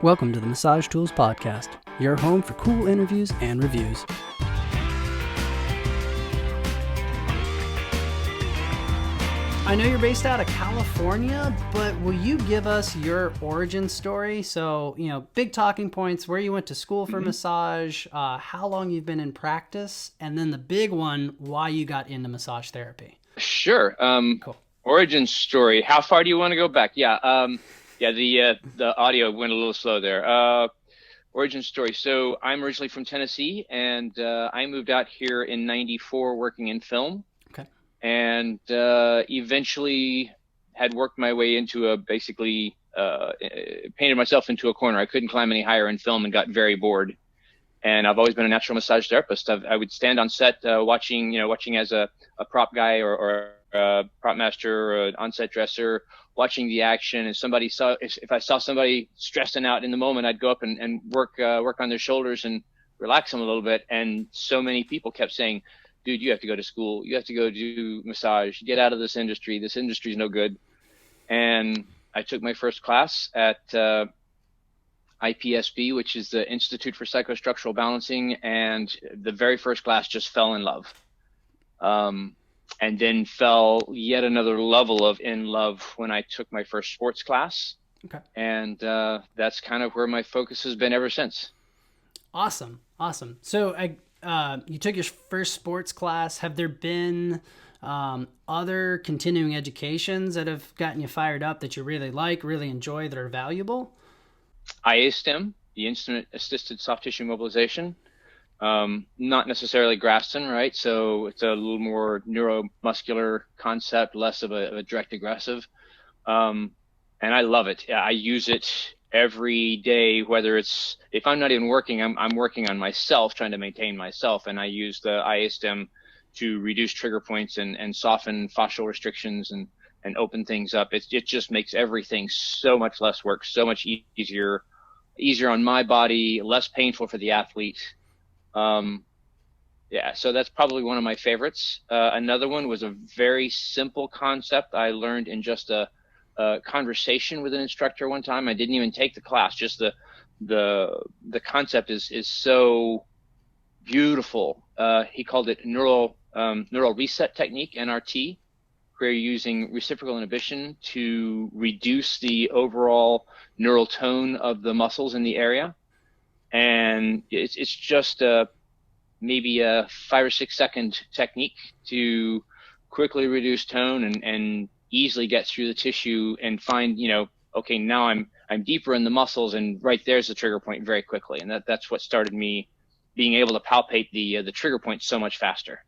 Welcome to the Massage Tools Podcast, your home for cool interviews and reviews. I know you're based out of California, but will you give us your origin story? So, big talking points, where you went to school for massage, how long you've been in practice, and then the big one, why you got into massage therapy. Sure. Cool. Origin story. How far do you want to go back? The audio went a little slow there. Origin story. So I'm originally from Tennessee, and I moved out here in '94 working in film. Okay. And eventually had worked my way into painted myself into a corner. I couldn't climb any higher in film and got very bored. And I've always been a natural massage therapist. I would stand on set watching as a prop guy or a prop master or an on-set dresser, watching the action. And if I saw somebody stressing out in the moment, I'd go up and work on their shoulders and relax them a little bit. And so many people kept saying, dude, you have to go to school. You have to go do massage. Get out of this industry. This industry is no good. And I took my first class at IPSB, which is the Institute for Psychostructural Balancing. And the very first class just fell in love. And then fell yet another level of in love when I took my first sports class. Okay. And that's kind of where my focus has been ever since. Awesome. So you took your first sports class. Have there been other continuing educations that have gotten you fired up that you really like, really enjoy, that are valuable? IASTM, the Instrument Assisted Soft Tissue Mobilization. Not necessarily Graston, right? So it's a little more neuromuscular concept, less of a direct aggressive. And I love it. I use it every day, whether it's, if I'm not even working, I'm working on myself, trying to maintain myself. And I use the IASTM to reduce trigger points and soften fascial restrictions and open things up. It just makes everything so much less work, so much easier on my body, less painful for the athlete. So that's probably one of my favorites. Another one was a very simple concept I learned in just a conversation with an instructor one time. I didn't even take the class. Just the concept is so beautiful. He called it neural reset technique, NRT, where you're using reciprocal inhibition to reduce the overall neural tone of the muscles in the area. And it's just maybe a 5 or 6 second technique to quickly reduce tone and easily get through the tissue and find, okay, now I'm deeper in the muscles, and right there's the trigger point very quickly. And that's what started me being able to palpate the trigger point so much faster.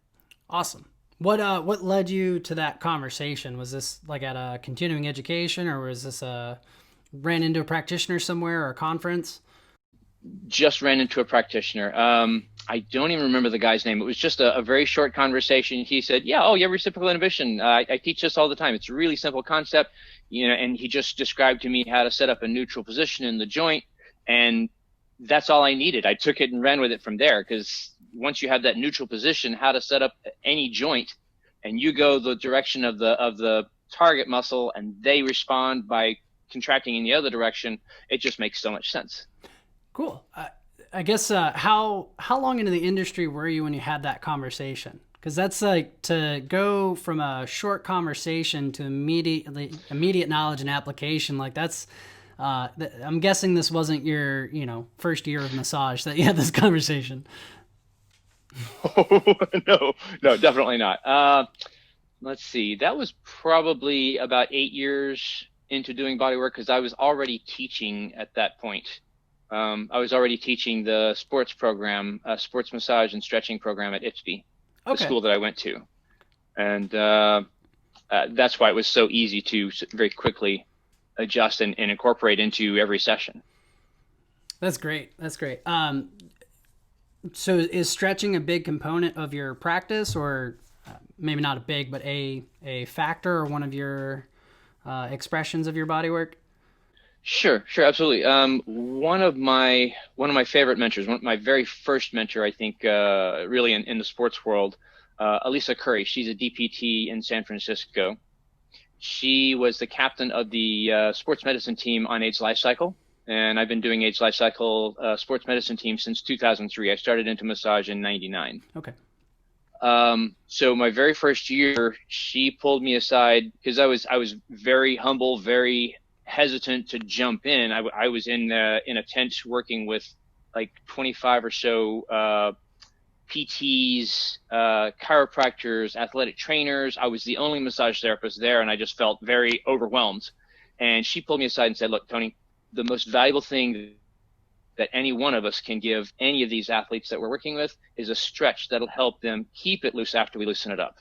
Awesome. What led you to that conversation? Was this like at a continuing education, or was this ran into a practitioner somewhere or a conference? Just ran into a practitioner. I don't even remember the guy's name. It was just a very short conversation. He said, you have reciprocal inhibition. I teach this all the time. It's a really simple concept, and he just described to me how to set up a neutral position in the joint. And that's all I needed. I took it and ran with it from there, because once you have that neutral position, how to set up any joint, and you go the direction of the target muscle and they respond by contracting in the other direction, it just makes so much sense. Cool. I guess how long into the industry were you when you had that conversation? Because that's like to go from a short conversation to immediate knowledge and application. Like that's, I'm guessing this wasn't your first year of massage that you had this conversation. Oh, no, definitely not. Let's see. That was probably about 8 years into doing bodywork, because I was already teaching at that point. I was already teaching the sports program, sports massage and stretching program at IPSB, the school that I went to. And that's why it was so easy to very quickly adjust and incorporate into every session. That's great. So is stretching a big component of your practice, or maybe not a big, but a factor or one of your expressions of your body work? Sure, absolutely. One of my favorite mentors, my very first mentor, I think, really in the sports world, Elisa Curry. She's a DPT in San Francisco. She was the captain of the sports medicine team on AIDS Life Cycle. and I've been doing age life cycle sports medicine team since 2003. I started into massage in '99. Okay. So my very first year, she pulled me aside because I was very humble, very hesitant to jump in. I was in a tent working with like 25 or so PTs, chiropractors, athletic trainers. I was the only massage therapist there, and I just felt very overwhelmed. And she pulled me aside and said, "Look, Tony, the most valuable thing that any one of us can give any of these athletes that we're working with is a stretch that'll help them keep it loose after we loosen it up."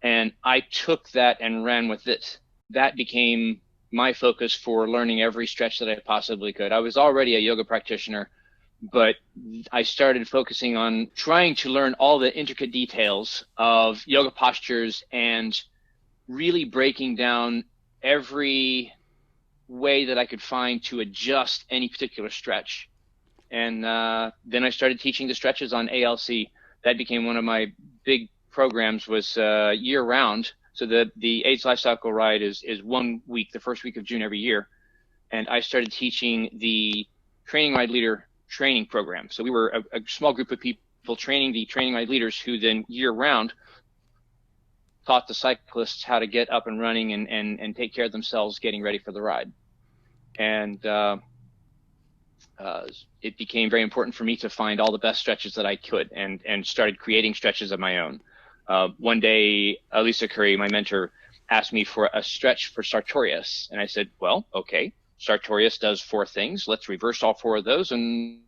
And I took that and ran with it. That became my focus for learning every stretch that I possibly could. I was already a yoga practitioner, but I started focusing on trying to learn all the intricate details of yoga postures and really breaking down every way that I could find to adjust any particular stretch. And then I started teaching the stretches on ALC. That became one of my big programs, was year round. So the AIDS Life Cycle Ride is 1 week, the first week of June every year. And I started teaching the Training Ride Leader training program. So we were a small group of people training the training ride leaders, who then year round taught the cyclists how to get up and running and take care of themselves getting ready for the ride. And it became very important for me to find all the best stretches that I could, and started creating stretches of my own. One day, Elisa Curry, my mentor, asked me for a stretch for Sartorius. And I said, well, okay, Sartorius does 4 things. Let's reverse all 4 of those and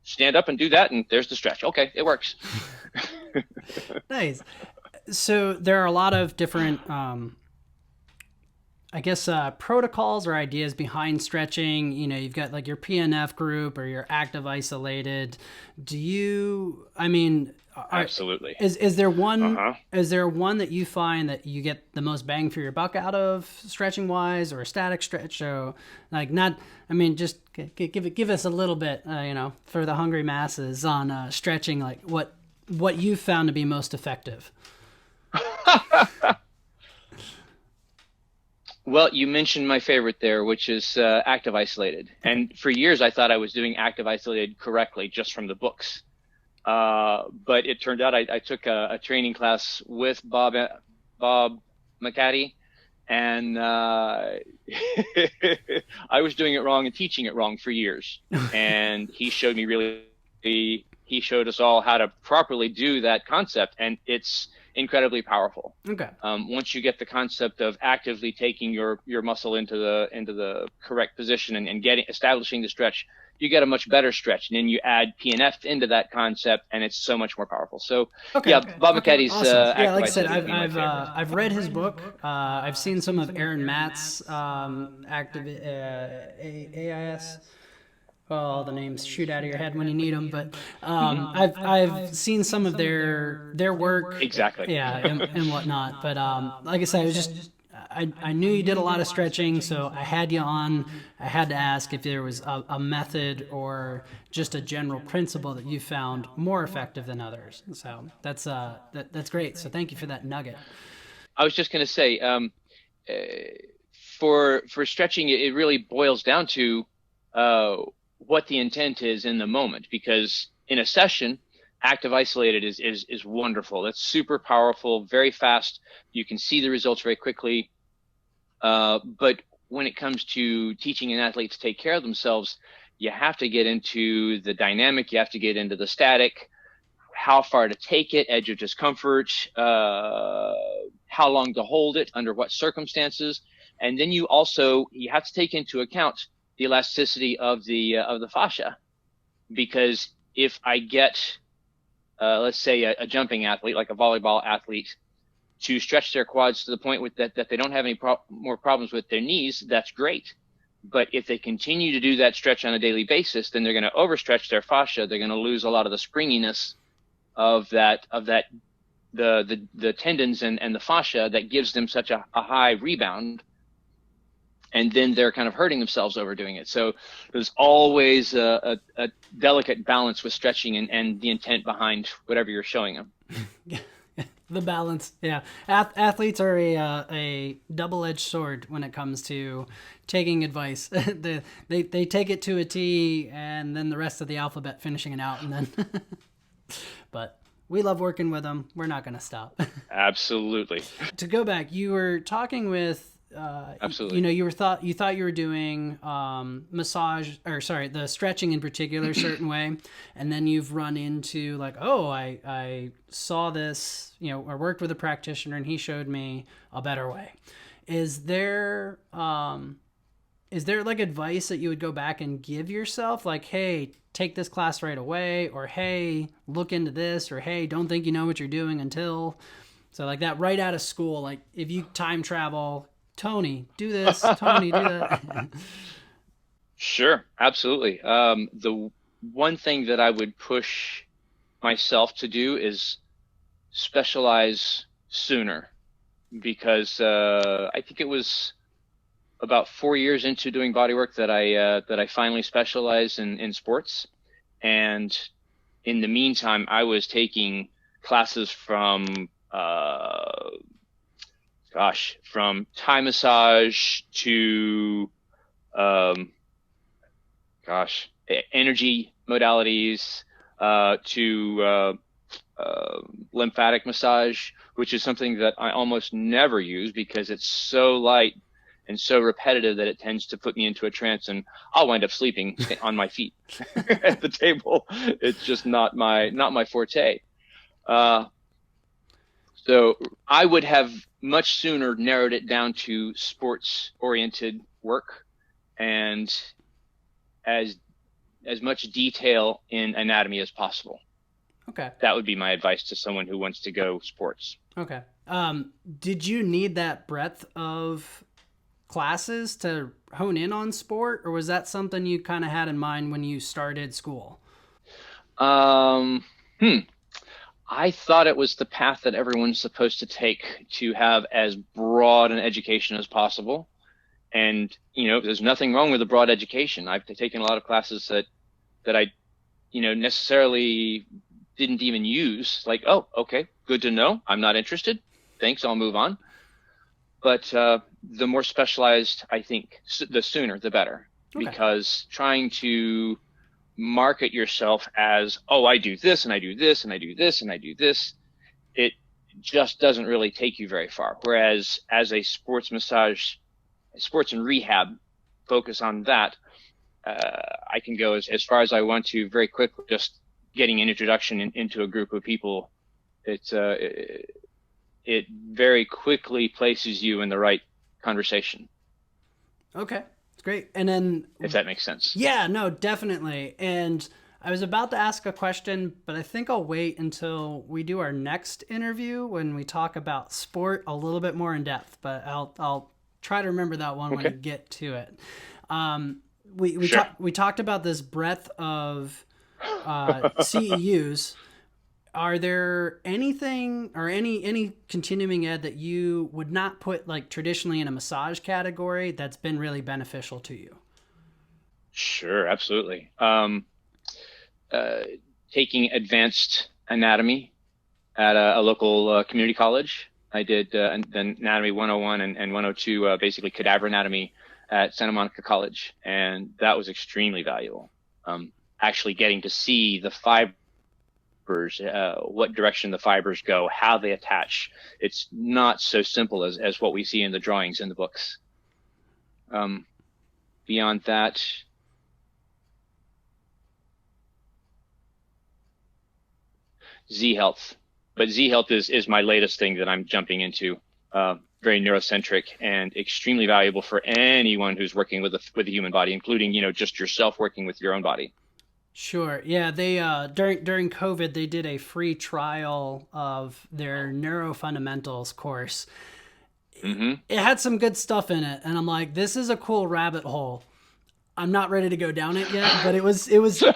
stand up and do that. And there's the stretch. Okay, it works. Nice. So there are a lot of different, protocols or ideas behind stretching. You know, you've got like your PNF group or your active isolated. Absolutely. Is there one, is there one that you find that you get the most bang for your buck out of stretching wise, or a static stretch? So just give us a little bit, for the hungry masses on stretching, like what you found to be most effective. Well, you mentioned my favorite there, which is active isolated. And for years, I thought I was doing active isolated correctly just from the books. But it turned out I took a training class with Bob McCaddy, and I was doing it wrong and teaching it wrong for years. And he showed me he showed us all how to properly do that concept, and it's incredibly powerful. Okay. Once you get the concept of actively taking your muscle into the correct position and establishing the stretch, you get a much better stretch. And then you add PNF into that concept, and it's so much more powerful. So Bob McCaddy's awesome. Like I said, I've read his book. I've seen some of Aaron Matt's active AIS. Well, the names shoot out of your head when you need them, but I've seen some of their work. Exactly. Yeah, and whatnot. But like I said, it was just I knew you did a lot of stretching, so I had you on. I had to ask if there was a method or just a general principle that you found more effective than others. So that's great. So thank you for that nugget. I was just going to say, for stretching, it really boils down to what the intent is in the moment, because in a session, active isolated is wonderful. It's super powerful, very fast. You can see the results very quickly. But when it comes to teaching an athlete to take care of themselves, you have to get into the dynamic. You have to get into the static, how far to take it, edge of discomfort, how long to hold it, under what circumstances. And then you have to take into account the elasticity of the fascia, because if I get, let's say a jumping athlete, like a volleyball athlete, to stretch their quads to the point that they don't have any more problems with their knees, that's great. But if they continue to do that stretch on a daily basis, then they're going to overstretch their fascia. They're going to lose a lot of the springiness of the tendons and the fascia that gives them such a high rebound. And then they're kind of hurting themselves overdoing it. So there's always a delicate balance with stretching and the intent behind whatever you're showing them. The balance, yeah. Athletes are a double-edged sword when it comes to taking advice. They take it to a T, and then the rest of the alphabet finishing it out, and then. But we love working with them. We're not going to stop. Absolutely. To go back, you were talking with. Absolutely. You know, you thought you were doing massage, or sorry, the stretching in particular, a certain way, and then you've run into like, oh, I saw this, you know, or worked with a practitioner, and he showed me a better way. Is there like advice that you would go back and give yourself, like, hey, take this class right away, or hey, look into this, or hey, don't think you know what you're doing until, so like that right out of school, like if you time travel. Tony, do this. Tony, do that. Sure, absolutely. The one thing that I would push myself to do is specialize sooner, because I think it was about 4 years into doing bodywork that I finally specialized in sports. And in the meantime, I was taking classes from from Thai massage to, energy modalities, to lymphatic massage, which is something that I almost never use because it's so light and so repetitive that it tends to put me into a trance, and I'll wind up sleeping on my feet at the table. It's just not my forte. So I would have much sooner narrowed it down to sports-oriented work and as much detail in anatomy as possible. Okay. That would be my advice to someone who wants to go sports. Okay. Did you need that breadth of classes to hone in on sport, or was that something you kind of had in mind when you started school? I thought it was the path that everyone's supposed to take to have as broad an education as possible. And, you know, there's nothing wrong with a broad education. I've taken a lot of classes that I, necessarily didn't even use. Like, oh, okay, good to know. I'm not interested. Thanks, I'll move on. But the more specialized, I think, the sooner, the better. Okay. Because trying to market yourself as, oh, I do this and I do this and I do this and I do this, it just doesn't really take you very far. Whereas as a sports and rehab, focus on that, I can go as far as I want to very quickly. Just getting an introduction into a group of people, it very quickly places you in the right conversation. Okay. Great. And then, if that makes sense. Yeah, no, definitely. And I was about to ask a question, but I think I'll wait until we do our next interview when we talk about sport a little bit more in depth, but I'll try to remember that one when we get to it. We talked about this breadth of CEUs. Are there anything or any continuing ed that you would not put like traditionally in a massage category that's been really beneficial to you? Sure, absolutely. Taking advanced anatomy at a local community college. I did the Anatomy 101 and 102, basically cadaver anatomy at Santa Monica College, and that was extremely valuable. Actually getting to see the fibers, what direction the fibers go, how they attach. It's not so simple as what we see in the drawings in the books. Beyond that, Z-Health. But Z-Health is my latest thing that I'm jumping into. Very neurocentric and extremely valuable for anyone who's working with the human body, including, just yourself working with your own body. Sure. Yeah, they during COVID they did a free trial of their neurofundamentals course. Mm-hmm. It had some good stuff in it, and I'm like, this is a cool rabbit hole. I'm not ready to go down it yet, but it was.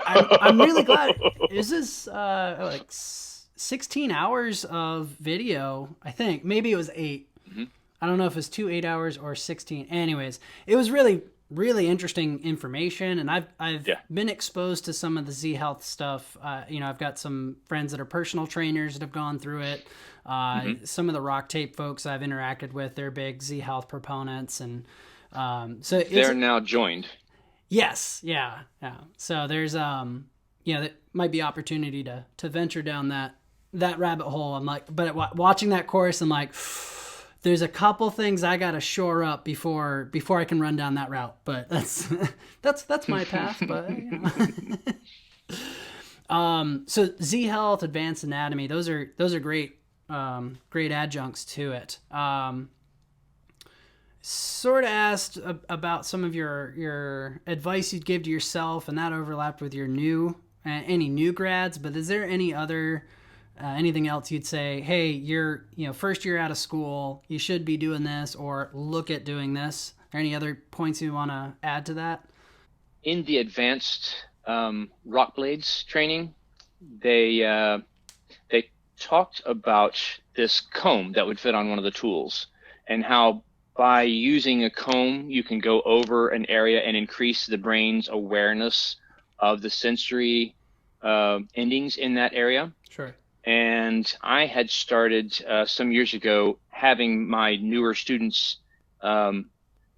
I'm really glad. This is like 16 hours of video. I think maybe it was 8. Mm-hmm. I don't know if it was 2 8 hours or 16. Anyways, it was really really interesting information, and I've Yeah. been exposed to some of the Z-Health stuff. I've got some friends that are personal trainers that have gone through it. Some of the RockTape folks I've interacted with, they're big Z-Health proponents, and so they're now joined. Yes, yeah. So there's that might be opportunity to venture down that rabbit hole. I'm like, but watching that course, I'm like, there's a couple things I got to shore up before I can run down that route. But that's that's my path. But so Z-Health, Advanced Anatomy, those are great adjuncts to it. Sort of asked about some of your advice you'd give to yourself, and that overlapped with your any new grads. But is there any other anything else you'd say? Hey, you're first year out of school, you should be doing this, or look at doing this. Are there any other points you want to add to that? In the advanced rock blades training, they talked about this comb that would fit on one of the tools, and how by using a comb, you can go over an area and increase the brain's awareness of the sensory endings in that area. Sure. And I had started some years ago having my newer students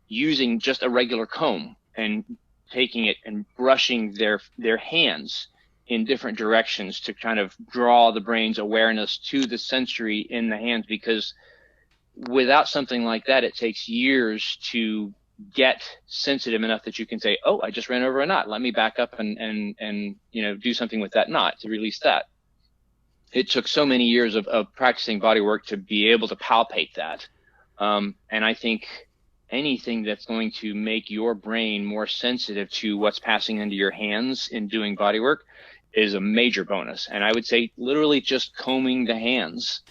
using just a regular comb and taking it and brushing their hands in different directions to kind of draw the brain's awareness to the sensory in the hands, because without something like that, it takes years to get sensitive enough that you can say, oh, I just ran over a knot. Let me back up and do something with that knot to release that. It took so many years of practicing body work to be able to palpate that. And I think anything that's going to make your brain more sensitive to what's passing into your hands in doing body work is a major bonus. And I would say literally just combing the hands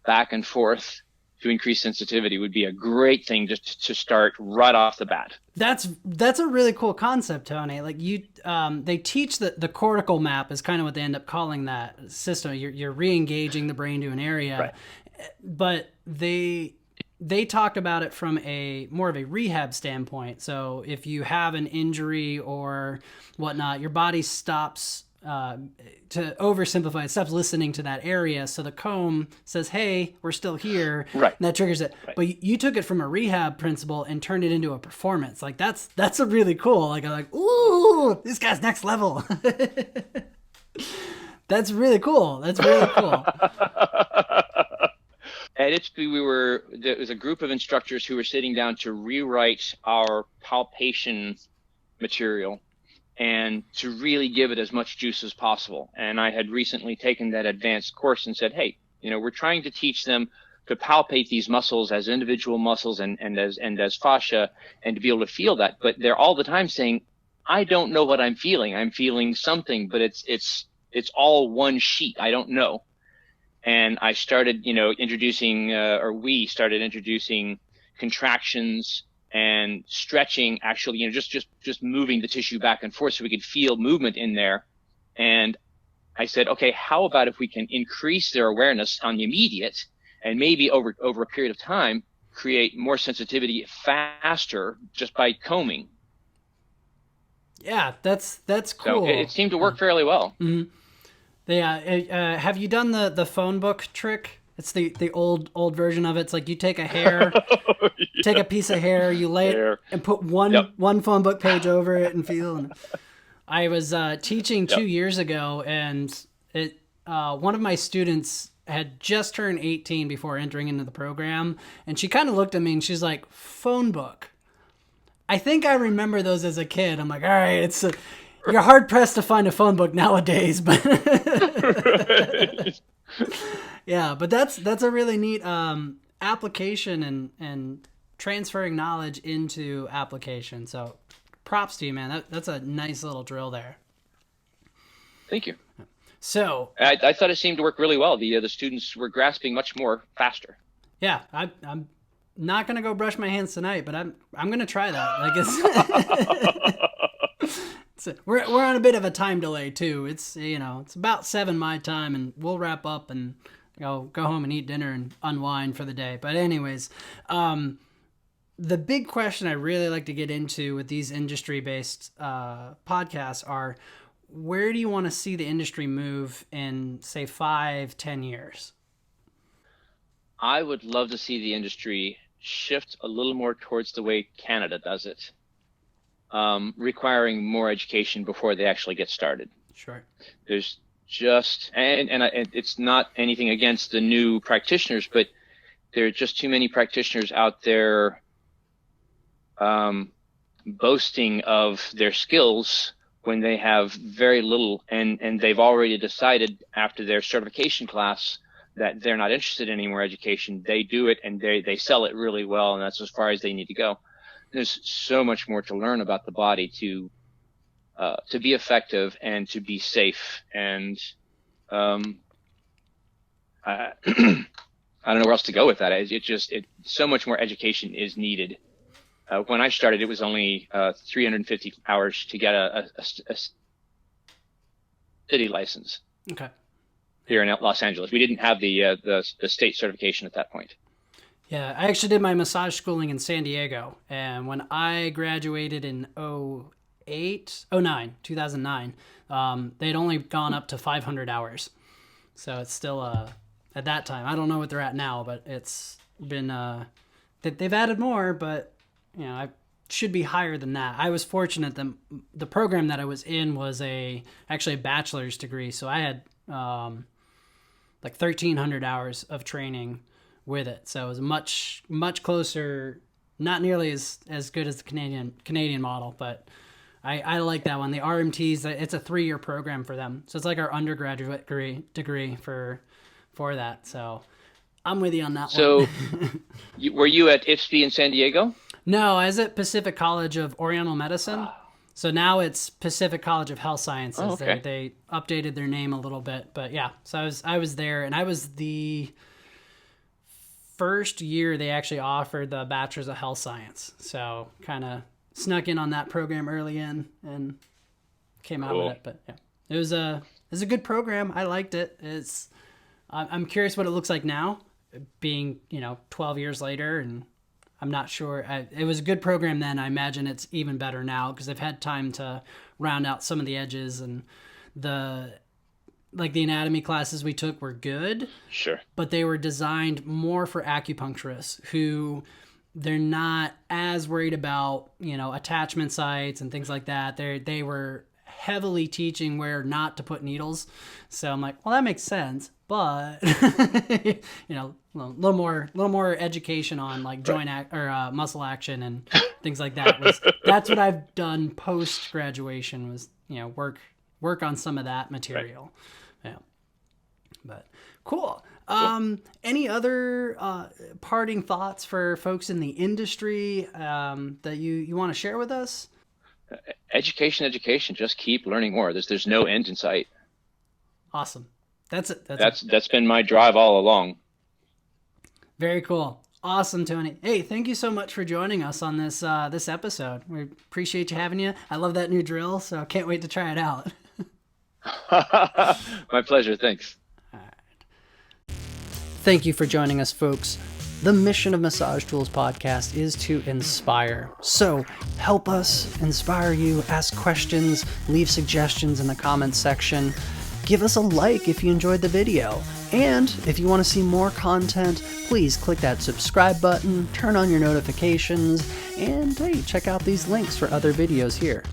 back and forth to increase sensitivity would be a great thing just to start right off the bat. That's a really cool concept, Tony. Like they teach the cortical map is kind of what they end up calling that system. You're re-engaging the brain to an area, right. But they talked about it from a more of a rehab standpoint. So if you have an injury or whatnot, your body stops. To oversimplify, it stops listening to that area. So the comb says, hey, we're still here. Right. And that triggers it. Right. But you took it from a rehab principle and turned it into a performance. Like that's a really cool. I'm like, ooh, this guy's next level. That's really cool. At ITSP, there was a group of instructors who were sitting down to rewrite our palpation material and to really give it as much juice as possible. And I had recently taken that advanced course and said, hey, we're trying to teach them to palpate these muscles as individual muscles and as fascia, and to be able to feel that. But they're all the time saying, I don't know what I'm feeling. I'm feeling something, but it's all one sheet. I don't know. And I started, we started introducing contractions and stretching, actually, just moving the tissue back and forth so we could feel movement in there. And I said, okay, how about if we can increase their awareness on the immediate, and maybe over a period of time, create more sensitivity faster just by combing. Yeah, that's cool. So it seemed to work fairly well. Mm-hmm. Yeah. Have you done the phone book trick? It's the old version of it. It's like you take a hair, take a piece of hair, you lay it and put one phone book page over it and feel. And I was teaching 2 years ago, and one of my students had just turned 18 before entering into the program, and she kind of looked at me and she's like, phone book. I think I remember those as a kid. I'm like, all right, you're hard pressed to find a phone book nowadays, but yeah, but that's a really neat application and transferring knowledge into application. So props to you, man. That's a nice little drill there. Thank you. So I thought it seemed to work really well. The students were grasping much more faster. Yeah, I'm not gonna go brush my hands tonight, but I'm gonna try that. We're on a bit of a time delay too. It's it's about 7 my time, and we'll wrap up and go home and eat dinner and unwind for the day. But anyways, the big question I really like to get into with these industry-based podcasts are, where do you want to see the industry move in, say, 5-10 years? I would love to see the industry shift a little more towards the way Canada does it, requiring more education before they actually get started. Sure. There's just, and it's not anything against the new practitioners, but there are just too many practitioners out there boasting of their skills when they have very little, and they've already decided after their certification class that they're not interested in any more education. They do it and they sell it really well, and that's as far as they need to go. There's so much more to learn about the body to be effective and to be safe. And I don't know where else to go with that. So much more education is needed. When I started, it was only 350 hours to get a city license. Okay. Here in Los Angeles, we didn't have the state certification at that point. Yeah, I actually did my massage schooling in San Diego, and when I graduated in 2009, they'd only gone up to 500 hours. So it's still at that time. I don't know what they're at now, but it's been they've added more, but I should be higher than that. I was fortunate that the program that I was in was actually a bachelor's degree, so I had like 1,300 hours of training with it. So it was much closer, not nearly as good as the Canadian model, but I like that one. The RMTs, it's a 3-year program for them, so it's like our undergraduate degree for that. So I'm with you on that one. So were you at IFSP in San Diego? No, I was at Pacific College of Oriental Medicine. So now it's Pacific College of Health Sciences. Oh, okay. They updated their name a little bit, but yeah. So I was there, and I was the first year they actually offered the Bachelor's of Health Science. So kind of snuck in on that program early in and came out with it. But yeah, it was a good program. I liked it. I'm curious what it looks like now, being 12 years later, and I'm not sure. It was a good program then. I imagine it's even better now because they've had time to round out some of the edges, and the anatomy classes we took were good. Sure. But they were designed more for acupuncturists who they're not as worried about, attachment sites and things like that. They were heavily teaching where not to put needles. So I'm like, well, that makes sense. But a little more education on like joint or muscle action and things like that. That's what I've done post graduation was work on some of that material. Right. Yeah, but cool. Any other parting thoughts for folks in the industry that you want to share with us? Education. Just keep learning more. There's no end in sight. Awesome. That's it. That's been my drive all along. Very cool. Awesome, Tony. Hey, thank you so much for joining us on this episode. We appreciate you having you. I love that new drill, so I can't wait to try it out. My pleasure. Thanks. All right. Thank you for joining us, folks. The mission of Massage Tools Podcast is to inspire. So help us inspire you. Ask questions, leave suggestions in the comments section. Give us a like if you enjoyed the video. And if you want to see more content, please click that subscribe button, turn on your notifications, and hey, check out these links for other videos here.